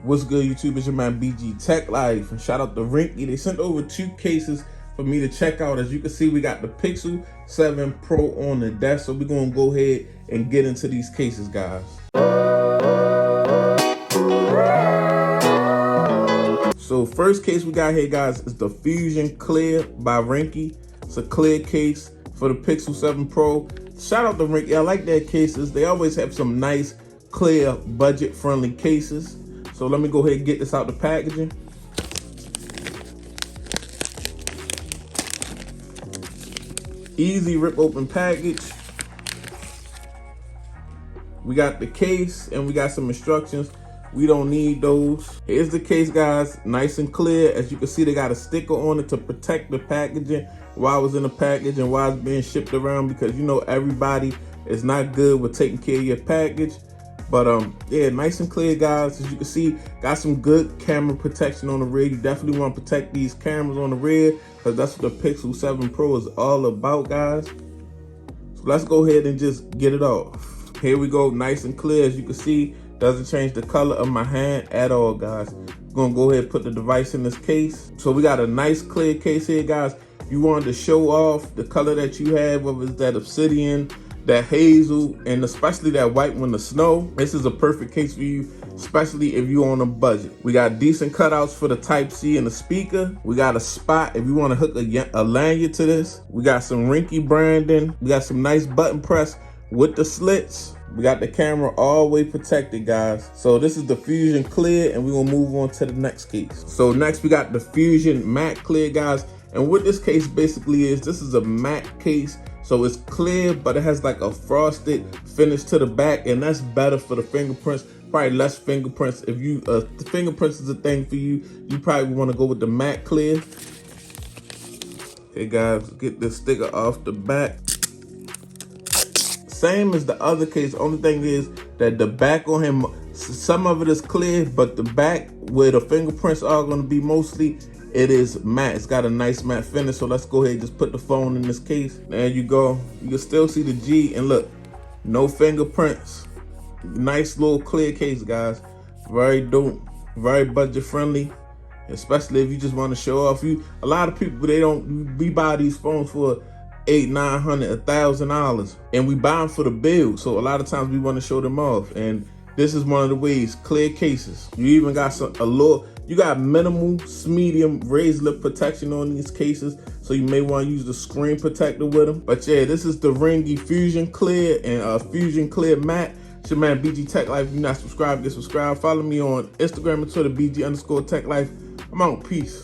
What's good, YouTube? It's your man BG Tech Life, and shout out to Ringke. They sent over 2 cases for me to check out. As you can see, we got the Pixel 7 Pro on the desk, so we're gonna go ahead and get into these cases, guys. So first case we got here, guys, is the Fusion Clear by Ringke. It's a clear case for the Pixel 7 Pro. Shout out to Ringke. I like their cases. They always have some nice, clear, budget-friendly cases. So let me go ahead and get this out the packaging. Easy rip open package. We got the case and we got some instructions. We don't need those. Here's the case, guys, nice and clear. As you can see, they got a sticker on it to protect the packaging while it's in the package and while it's being shipped around, because you know everybody is not good with taking care of your package. But yeah, nice and clear, guys. As you can see, got some good camera protection on the rear. You definitely want to protect these cameras on the rear, because that's what the Pixel 7 Pro is all about, guys. So let's go ahead and just get it off. Here we go, nice and clear. As you can see, doesn't change the color of my hand at all, guys. I'm gonna go ahead and put the device in this case. So we got a nice clear case here, guys. You wanted to show off the color that you have, whether it's that obsidian, that hazel, and especially that white when the snow. This is a perfect case for you, especially if you're on a budget. We got decent cutouts for the Type-C and the speaker. We got a spot if you want to hook a lanyard to this. We got some Ringke branding. We got some nice button press with the slits. We got the camera all the way protected, guys. So this is the Fusion Clear, and we're gonna move on to the next case. So next we got the Fusion Matte Clear, guys. And what this case basically is, this is a matte case. So it's clear, but it has like a frosted finish to the back, and that's better for the fingerprints. Probably less fingerprints. If you the fingerprints is a thing for you, you probably want to go with the matte clear. Okay, guys, get this sticker off the back. Same as the other case. Only thing is that the back on him, some of it is clear, but the back where the fingerprints are going to be mostly, it is matte. It's got a nice matte finish. So let's go ahead and just put the phone in this case. There you go. You can still see the G, and look, no fingerprints. Nice little clear case, guys. Very dope, very budget friendly, especially if you just want to show off. A lot of people, we buy these phones for $800, $900, $1,000, and we buy them for the build. So a lot of times we want to show them off, and this is one of the ways. Clear cases. You even got you got minimal, medium raised lip protection on these cases, so you may want to use the screen protector with them. But yeah, this is the Ringke Fusion Clear and Fusion Clear Matte. It's your man BG Tech Life. If you're not subscribed, get subscribed. Follow me on Instagram and Twitter, BG_Tech Life. I'm out. Peace.